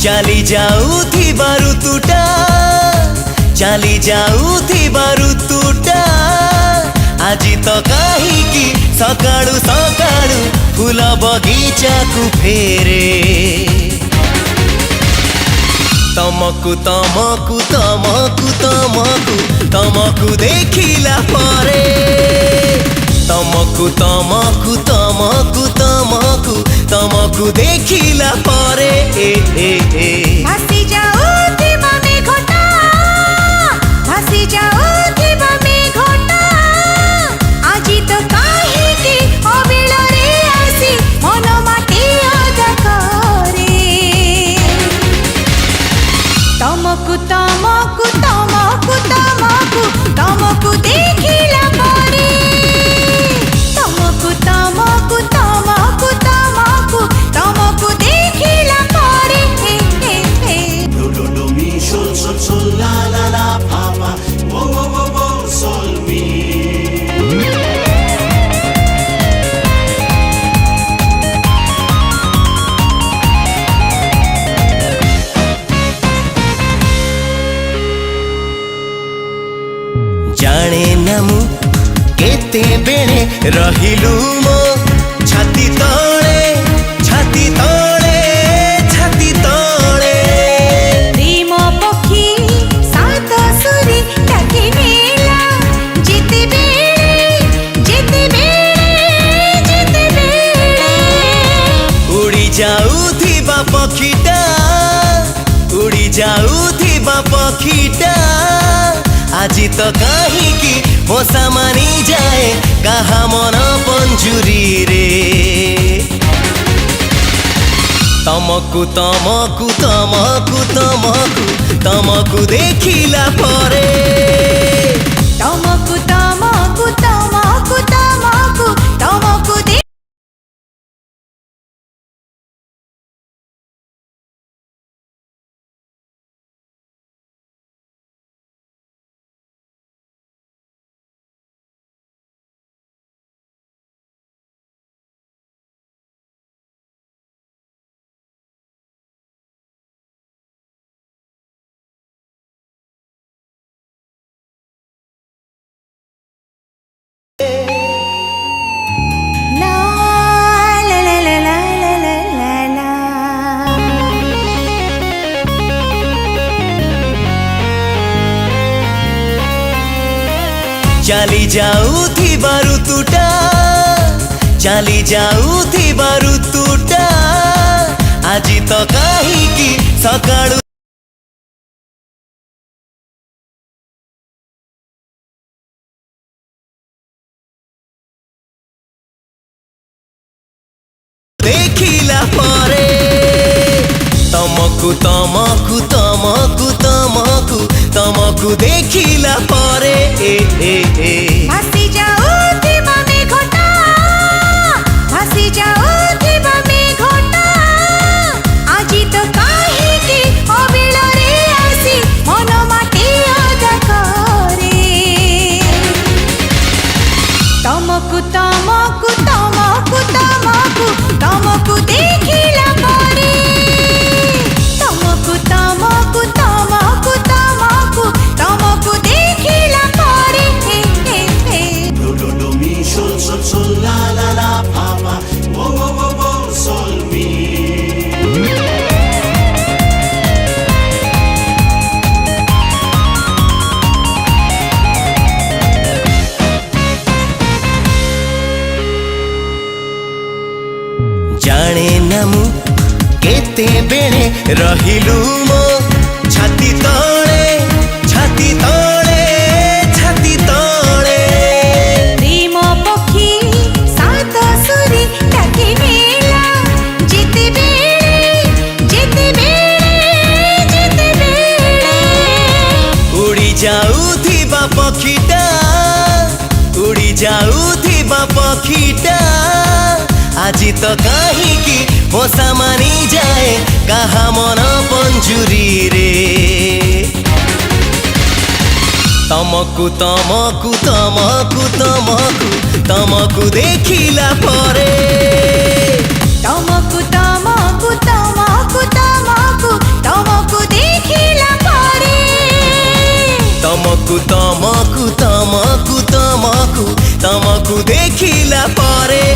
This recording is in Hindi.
ଚାଲି ଯାଉଥିବା ଋତୁଟା ଚାଲି ଯାଉଥିବା ଋତୁଟା ଆଜି ତ କାହିଁକି ସକାଳୁ ସକାଳୁ ଫୁଲ ବଗିଚାକୁ ଫେରେ ତମକୁ ତମକୁ ତମକୁ ତମକୁ ତମକୁ ଦେଖିଲା ପରେ ତମକୁ ତମକୁ ତମକୁ ତମକୁ ତମକୁ ଦେଖିଲା ପରେ ଭାସି ଯାଉଥିବା ମେଘଟା ଭାସି ଯାଉଥିବା ମେଘଟା ଆଜି ତ କାହିଁକି ଅବିଳରେ ଆସି ମନ ମାଟି ଅଦା କରେ ତମକୁ ତମକୁ ତମକୁ ତମକୁ ତମକୁ ଦେଖିଲା ପରେ ତମକୁ ତମକୁ ତମକୁ ତମକୁ ତମକୁ ଦେଖିଲା ପରେ Do do do mi sol sol sol la la la pa pa wo wo wo wo sol mi जाने ना मु केते बेले रहिलु मो छाती तळे छाती तळे छाती तळे प्रेम पक्षी सात सुरी डाके नेला जेते बेले उड़ी जाउथिबा पक्षीटा उड़ी जाउथिबा पक्षीटा आजी तो काहींकी मोसा मानी जाए कहा मन पंजुरी रे तमकु तमकु तमकु तमकु तमकु देखिला परे तमकु तमकु तमकु तमकु तमकु चाली जाउथिबा ऋतुटा चाली जाउथिबा ऋतुटा आजी तो काहींकी सकाळु देखिला परे तमकु तमकु तमकु तमकु तमकु देखिला परे भासी जाउଥିବା ମେଘଟା ଭାସି ଯାଉଥିବା ମେଘଟା ଆଜି ତ କାହିଁକି ଅବିଳରେ ଆସି ମନ ମାଟି ଅଦା କରେ ତମକୁ ତମକୁ ତମକୁ ତମକୁ ତମକୁ ଦେଖିଲା ପରେ ତମକୁ ତମକୁ ତମକୁ ତମକୁ ତମକୁ ଦେଖିଲା ପରେ do do do mi sol sol sol la la la pa pa wo wo wo wo sol mi जाने ना मु केते बेले रहिलु मो छाती तळे छाती तळे छाती तळे प्रेम पक्षी सात सुरी डाके नेला जेते बेले उड़ी जाउथिबा पक्षीटा उड़ी जाउथिबा पक्षीटा आजी तो काहींकी मोसा मानी जाए कहा मन पंजुरी रे तमकु तमकु तमकु तमकु तमकु देखिला परे तमकु तमकु तमकु तमकु ତମକୁ ତମକୁ ତମକୁ ତମକୁ ତମକୁ ଦେଖିଲା ପରେ